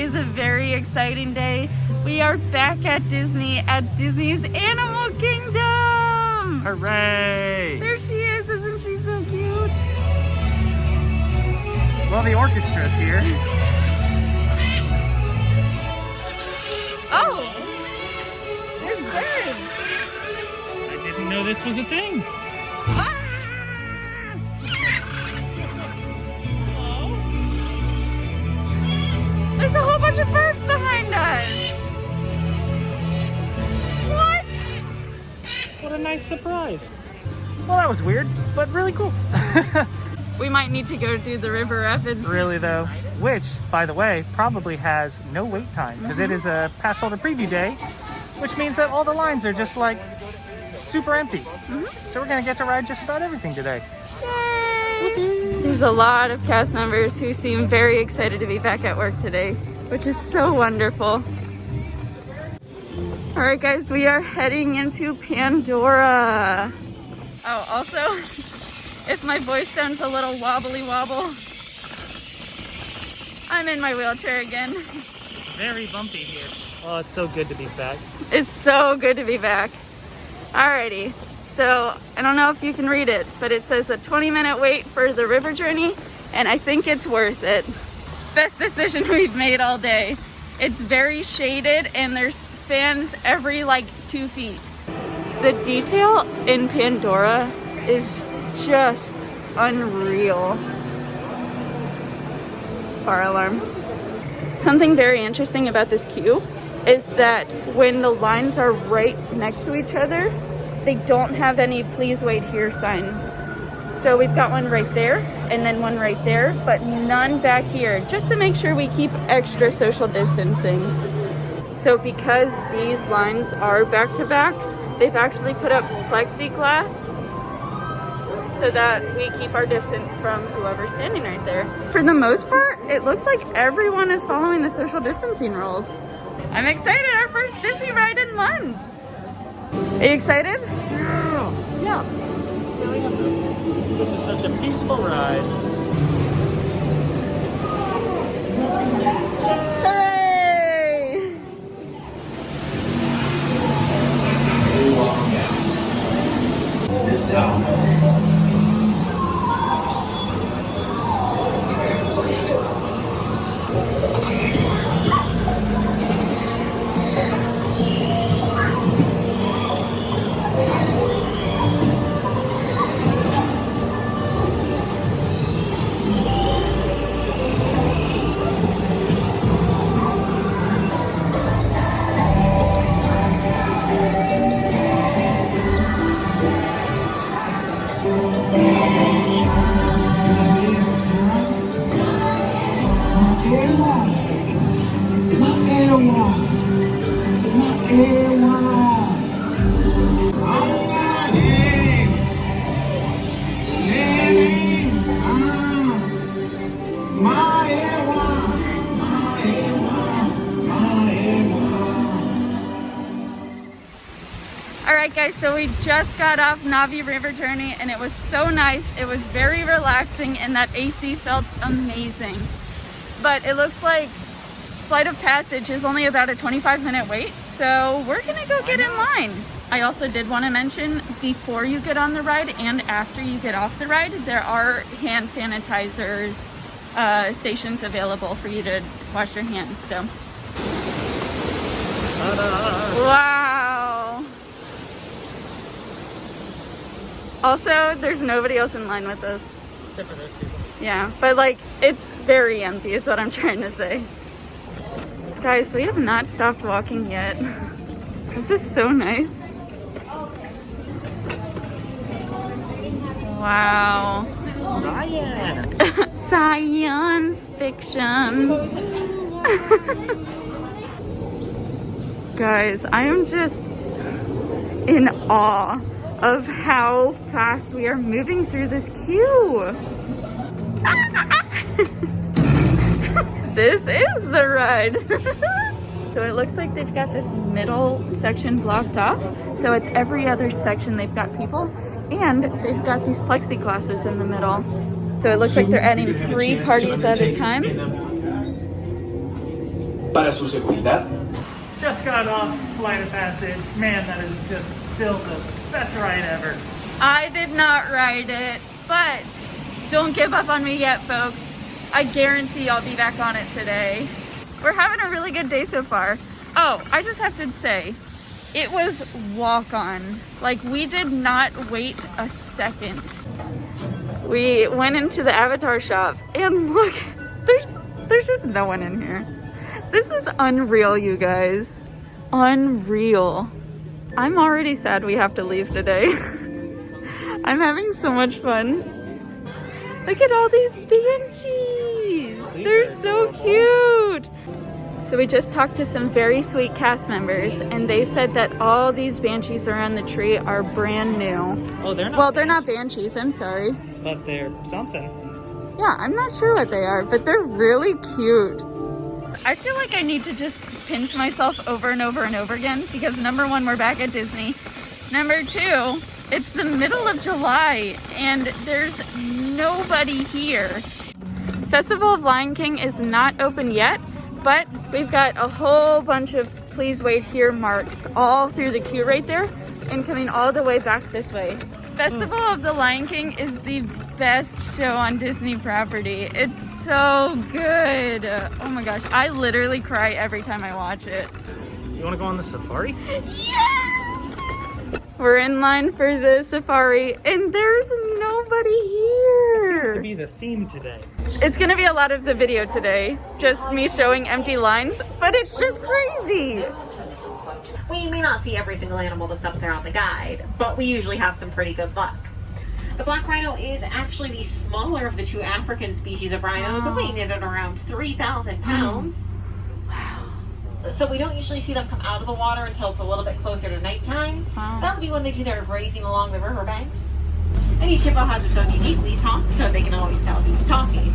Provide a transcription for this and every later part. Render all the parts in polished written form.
is a very exciting day. We are back at Disney, at Disney's Animal Kingdom! Hooray! There she is, isn't she so cute? Well, the orchestra's here. Oh! There's birds! I didn't know this was a thing. Ah! There's a whole bunch of birds behind us! What? What a nice surprise. Well, that was weird, but really cool. We might need to go do the river rapids. Really though, which, by the way, probably has no wait time because it is a Passholder preview day, which means that all the lines are just like super empty. So we're gonna get to ride just about everything today. Yay! There's a lot of cast members who seem very excited to be back at work today, which is so wonderful. All right, guys, we are heading into Pandora. Oh, also, if my voice sounds a little wobbly wobble, I'm in my wheelchair again. Very bumpy here. Oh, it's so good to be back. It's so good to be back. Alrighty, so I don't know if you can read it, but it says a 20-minute wait for the river journey, and I think it's worth it. Best decision we've made all day. It's very shaded and there's fans every like 2 feet. The detail in Pandora is just unreal. Fire alarm. Something very interesting about this queue is that when the lines are right next to each other, they don't have any please wait here signs. So we've got one right there and then one right there, but none back here, just to make sure we keep extra social distancing. So because these lines are back to back, they've actually put up plexiglass so that we keep our distance from whoever's standing right there. For the most part, it looks like everyone is following the social distancing rules. I'm excited, our first Disney ride in months. Are you excited? Yeah. This is such a peaceful ride. Hooray! Alright guys, so we just got off Navi River Journey and it was so nice. It was very relaxing and that AC felt amazing. But it looks like Flight of Passage is only about a 25-minute wait, so we're gonna go get in line. I also did want to mention, before you get on the ride and after you get off the ride, there are hand sanitizers stations available for you to wash your hands, so. Wow. Also, there's nobody else in line with us. Except for those people. Yeah, but like, it's very empty is what I'm trying to say. Guys, we have not stopped walking yet. This is so nice. Wow. Science! Science fiction. Guys, I am just in awe of how fast we are moving through this queue. This is the ride. So it looks like they've got this middle section blocked off. So it's every other section they've got people, and they've got these plexiglasses in the middle. So it looks like they're adding 3 parties at a time. Para su seguridad, Just got off Flight of Passage. Man, that is just still the best ride ever. I did not ride it, but don't give up on me yet, folks. I guarantee I'll be back on it today. We're having a really good day so far. Oh, I just have to say, it was walk-on. Like, we did not wait a second. We went into the Avatar shop and look, there's just no one in here. This is unreal, you guys. Unreal. I'm already sad we have to leave today. I'm having so much fun. Look at all these banshees. They're so cute. So we just talked to some very sweet cast members, and they said that all these banshees around the tree are brand new. Oh, they're not. Well, they're not banshees, I'm sorry. But they're something. Yeah, I'm not sure what they are, but they're really cute. I feel like I need to just pinch myself over and over and over again because number one, we're back at Disney. Number two, it's the middle of July and there's nobody here. Festival of Lion King is not open yet, but we've got a whole bunch of please wait here marks all through the queue right there and coming all the way back this way. Festival of the Lion King is the best show on Disney property. It's so good. Oh my gosh, I literally cry every time I watch it. You want to go on the safari? Yes! We're in line for the safari and there's nobody here. That seems to be the theme today. It's gonna be a lot of the video today, just me showing empty lines, but it's just crazy. We may not see every single animal that's up there on the guide, but we usually have some pretty good luck. The black rhino is actually the smaller of the two African species of rhinos, weighing in at around 3,000 pounds. Wow. So we don't usually see them come out of the water until it's a little bit closer to nighttime. Wow. That'll be when they do their grazing along the riverbanks. And each hippo has its own unique lead talk, so they can always tell who's talking.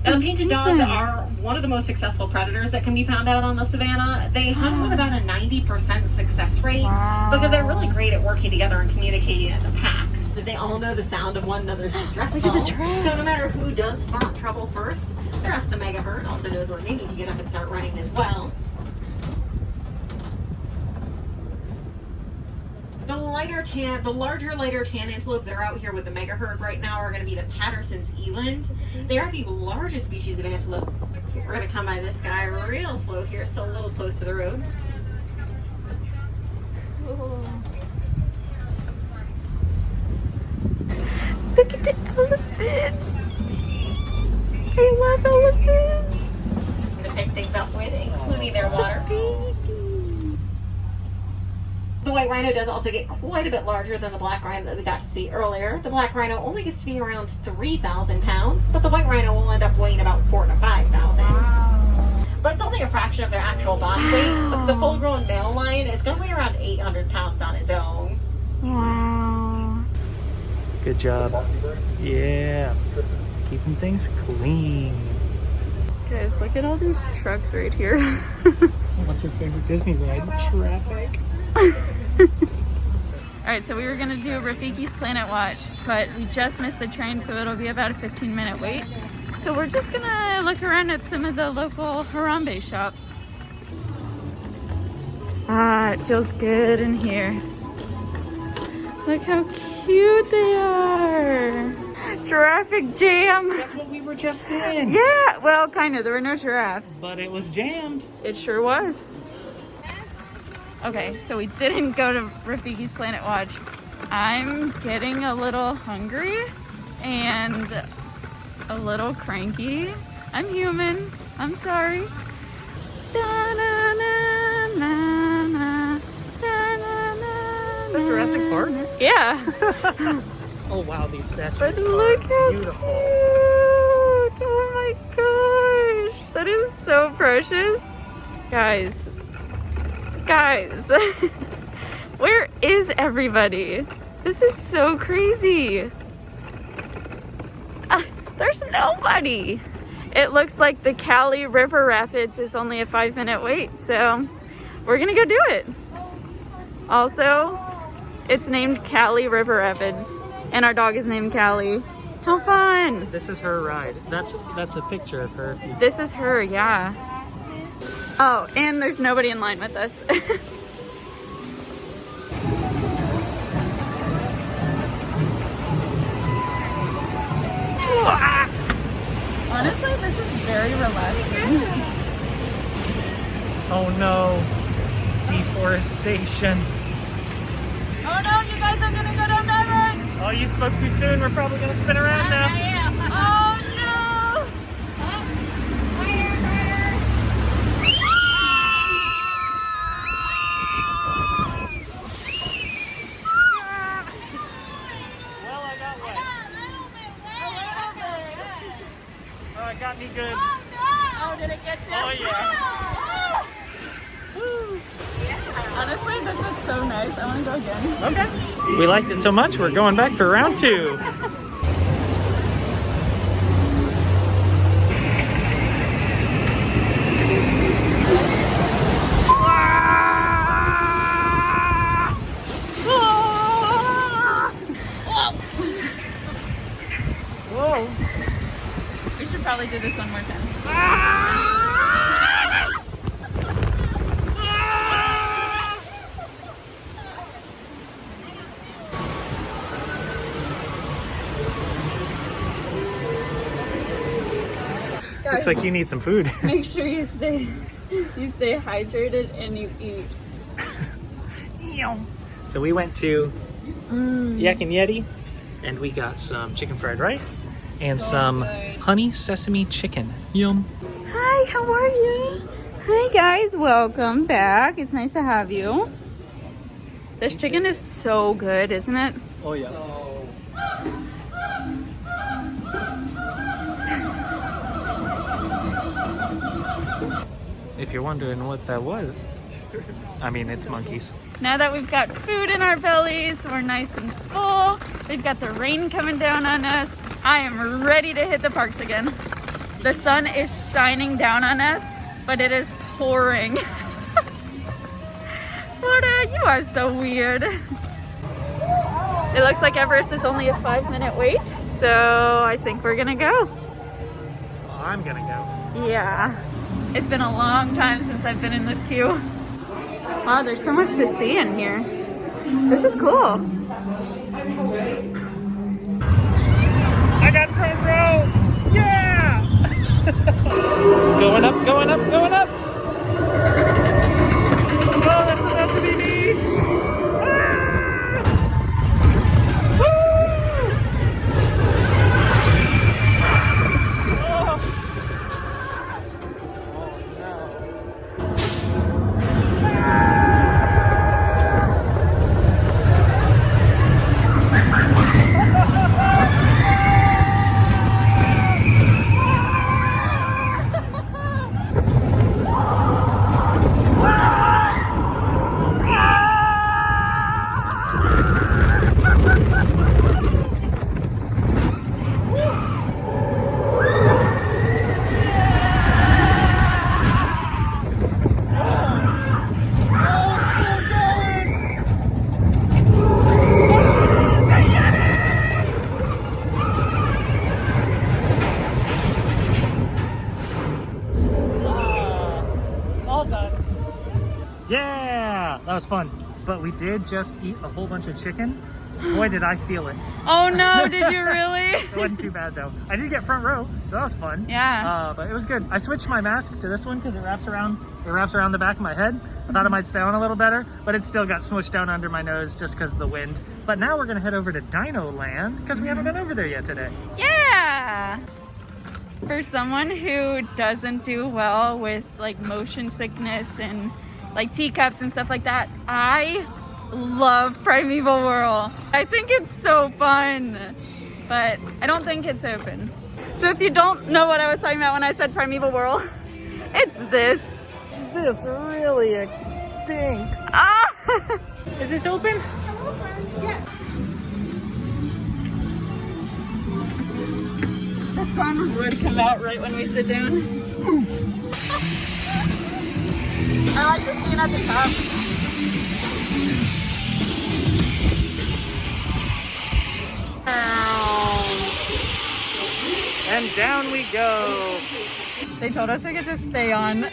Now, painted dogs are one of the most successful predators that can be found out on the savannah. They hunt with about a 90% success rate because they're really great at working together and communicating as a pack. They all know the sound of one another's distress calls. So no matter who does spot trouble first, the rest of the mega herd also knows when they need to get up and start running as well. The larger, lighter tan antelope that are out here with the mega herd right now are going to be the Patterson's eland. They are the largest species of antelope. We're going to come by this guy real slow here, still a little close to the road. Look at the elephants. I love elephants. To pick things up with, including their water. The white rhino does also get quite a bit larger than the black rhino that we got to see earlier. The black rhino only gets to be around 3,000 pounds, but the white rhino will end up weighing about 4,000 to 5,000. Wow. But it's only a fraction of their actual body weight. The full-grown male lion is going to weigh around 800 pounds on its own. Wow. Good job. Yeah. Keeping things clean. Guys, look at all these trucks right here. What's your favorite Disney ride? Traffic. Alright, so we were gonna do Rafiki's Planet Watch, but we just missed the train, so it'll be about a 15-minute wait. So we're just gonna look around at some of the local Harambe shops. Ah, it feels good in here. Look how cute they are. Traffic jam. That's what we were just in. Yeah, well, kind of. There were no giraffes. But it was jammed. It sure was. Okay, so we didn't go to Rafiki's Planet Watch. I'm getting a little hungry and a little cranky. I'm human. I'm sorry. Is that Jurassic Park? Yeah. Oh wow, these statues But are look how beautiful. cute. Oh my gosh. That is so precious. Guys. Where is everybody? This is so crazy. There's nobody. It looks like the Cali River Rapids is only a 5-minute wait, so we're gonna go do it. Also, it's named Cali River Rapids, and our dog is named Callie. How fun! This is her ride. That's a picture of her. This is her, yeah. Oh, and there's nobody in line with us. Honestly, this is very relaxing. Oh no, deforestation. Oh no, you guys are gonna go down backwards! Oh, you spoke too soon. We're probably gonna spin around now. Oh no! Well, I got wet. Oh, it got me good. Oh, did it get you? Oh yeah. Honestly, this is so nice. I want to go again. Okay. We liked it so much, we're going back for round 2. Whoa. We should probably do this one more time. Looks like you need some food. Make sure you stay hydrated and you eat. So we went to Yak and Yeti and we got some chicken fried rice and some good. honey sesame chicken. Yum. Hi, how are you? Hi guys, welcome back. It's nice to have you. This chicken is so good, isn't it? Oh yeah. If you're wondering what that was, I mean, it's monkeys. Now that we've got food in our bellies, we're nice and full. We've got the rain coming down on us. I am ready to hit the parks again. The sun is shining down on us, but it is pouring. Florida, you are so weird. It looks like Everest is only a 5-minute wait, so I think we're gonna go. I'm gonna go. Yeah, it's been a long time since I've been in this queue. Wow, there's so much to see in here. This is cool. I got front row! Yeah! Going up, going up, going up! Oh, that's about to be me! Ah! Woo! Oh. Yeah, that was fun. But we did just eat a whole bunch of chicken. Boy, did I feel it. Oh no, did you really? It wasn't too bad though. I did get front row, so that was fun. Yeah. But it was good. I switched my mask to this one because it wraps around the back of my head. I thought it might stay on a little better, but it still got smushed down under my nose just because of the wind. But now we're gonna head over to Dino Land because we haven't been over there yet today. Yeah. For someone who doesn't do well with like motion sickness and like teacups and stuff like that, I love Primeval Whirl. I think it's so fun, but I don't think it's open. So if you don't know what I was talking about when I said Primeval Whirl, it's this. This really stinks. Ah! Is this open? The sun would come out right when we sit down. I like just being at the top. And down we go. They told us we could just stay on.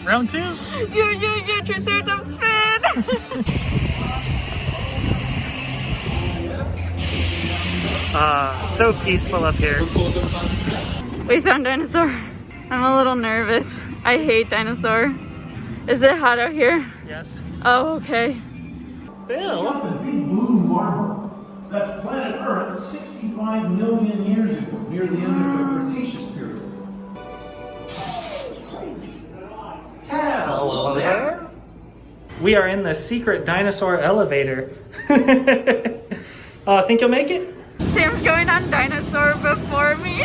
Round 2. You Triceratops fan! So peaceful up here. We found dinosaur. I'm a little nervous. I hate dinosaur. Is it hot out here? Yes. Oh, okay. Bill? The big blue marble. That's planet Earth 65 million years ago, near the end of the Cretaceous period. Hello there. We are in the secret dinosaur elevator. Think you'll make it? Sam's going on dinosaur before me.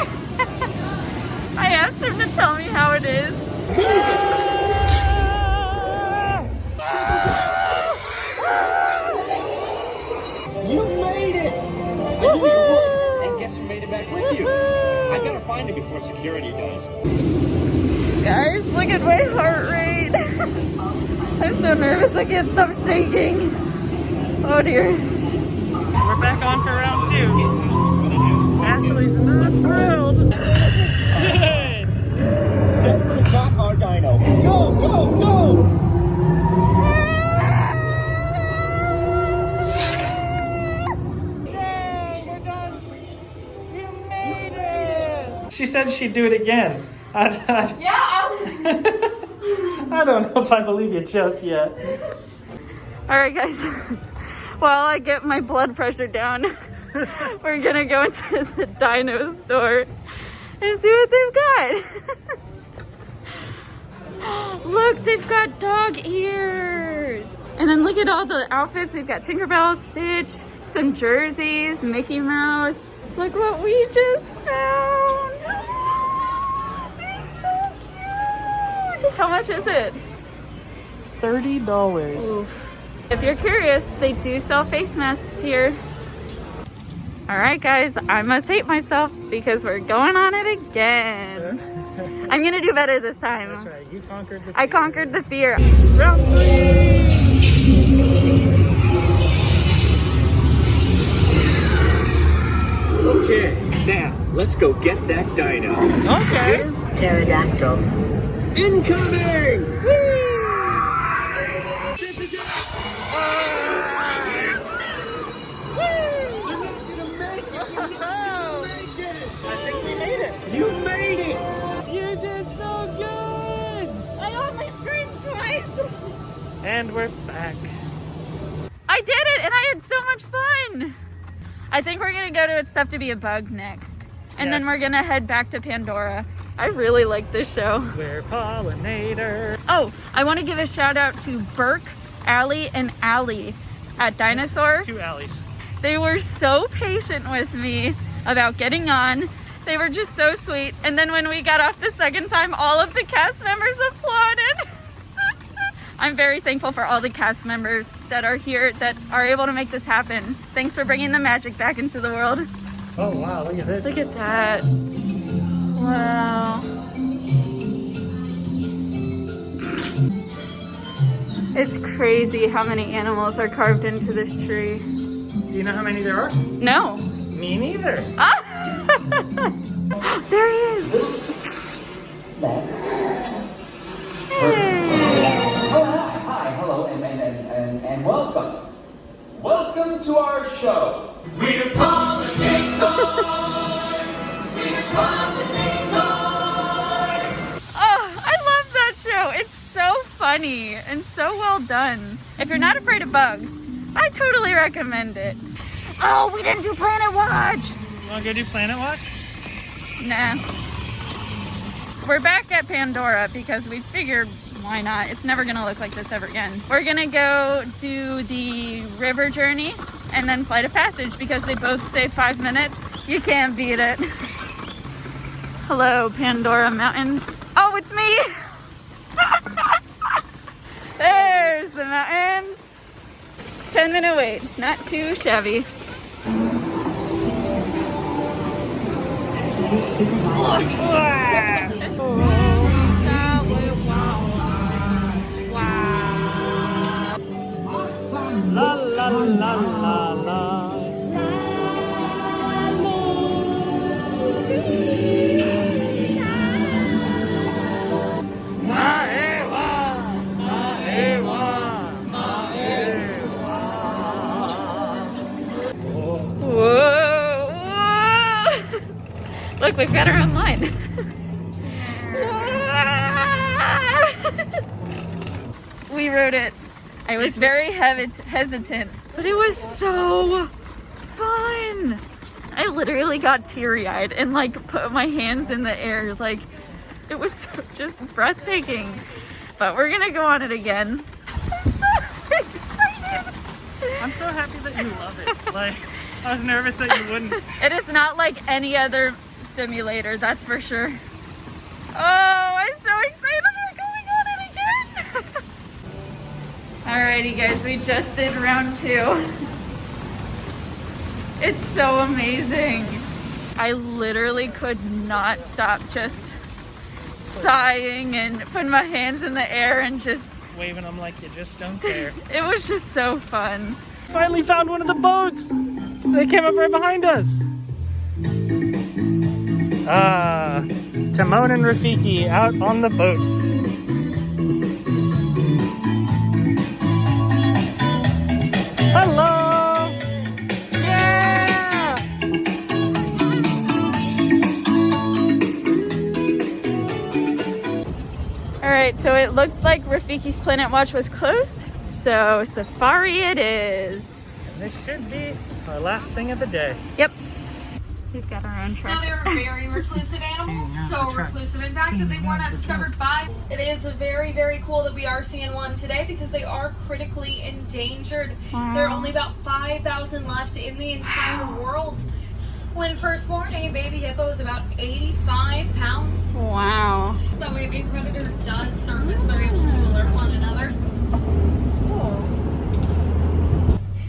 I asked him to tell me how it is. You made it! I knew you would, and guess who made it back with you? I gotta find it before security does. Guys, look at my heart rate. I'm so nervous I can't stop shaking. Oh dear. We're back on for round 2. Ashley's not thrilled. Definitely not our dino. Go, go, go! She said she'd do it again. I don't know if I believe you just yet. Alright guys, while I get my blood pressure down, we're gonna go into the dino store and see what they've got. Look, they've got dog ears. And then look at all the outfits. We've got Tinkerbell, Stitch, some jerseys, Mickey Mouse. Look what we just found. They're so cute. How much is it? $30. Ooh. If you're curious, they do sell face masks here. All right, guys, I must hate myself because we're going on it again. I'm gonna do better this time. That's right, you conquered the fear. I conquered the fear. Round 3! Okay, now, let's go get that dino. Okay. Pterodactyl. Incoming! I think we made it. You made it! You did so good! I only screamed twice. And we're back. I did it, and I had so much fun. I think we're gonna go to It's Tough to Be a Bug next. And then Yes. we're gonna head back to Pandora. I really like this show. We're pollinators. Oh, I wanna give a shout out to Burke, Allie, and Allie at Dinosaur. 2 alleys. They were so patient with me about getting on. They were just so sweet. And then when we got off the second time, all of the cast members applauded. I'm very thankful for all the cast members that are here that are able to make this happen. Thanks for bringing the magic back into the world. Oh wow, look at this. Look at that. Wow. It's crazy how many animals are carved into this tree. Do you know how many there are? No. Me neither. Ah! There he is. Hey. Hi, hello, and welcome. Welcome to our show. We're pollinators. We're pollinators. Oh, I love that show. It's so funny and so well done. If you're not afraid of bugs, I totally recommend it. Oh, we didn't do Planet Watch. You wanna go do Planet Watch? Nah. We're back at Pandora because we figured why not? It's never gonna look like this ever again. We're gonna go do the river journey and then Flight of Passage because they both stay 5 minutes. You can't beat it. Hello, Pandora Mountains. Oh, it's me! There's the mountains. 10-minute wait, not too shabby. La la la la la. look, we've got our own line. We rode it. I was very hesitant, but it was so fun. I literally got teary-eyed and like put my hands in the air. Like, it was just breathtaking. But we're gonna go on it again. I'm so excited. I'm so happy that you love it. Like, I was nervous that you wouldn't. It is not like any other simulator, that's for sure. Oh, I'm so excited we're going on it again. Alrighty guys, we just did round 2. It's so amazing. I literally could not stop just sighing and putting my hands in the air and just Waving them like you just don't care. it was just so fun. Finally found one of the boats. They came up right behind us. Timon and Rafiki out on the boats. Hello! Yeah! Alright, so it looked like Rafiki's Planet Watch was closed, so safari it is. And this should be our last thing of the day. Yep. We've got our own Now truck. they're very reclusive animals, so reclusive in fact that they were not discovered by. It is very, very cool that we are seeing one today because they are critically endangered. Wow. There are only about 5,000 left in the entire world. When first born, a baby hippo is about 85 pounds. Wow. So if a predator does surface, they're able to alert one another.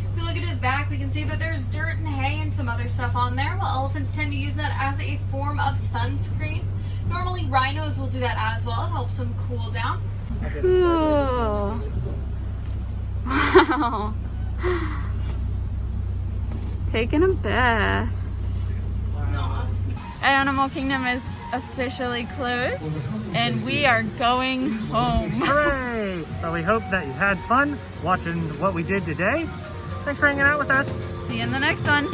If we look at his back, we can see that there's dirt and hay and some other stuff on there. Well, elephants tend to use that as a form of sunscreen. Normally, rhinos will do that as well. It helps them cool down. Cool. Wow. Taking a bath. Animal Kingdom is officially closed and we are going home. Hooray! Well, we hope that you had fun watching what we did today. Thanks for hanging out with us. See you in the next one.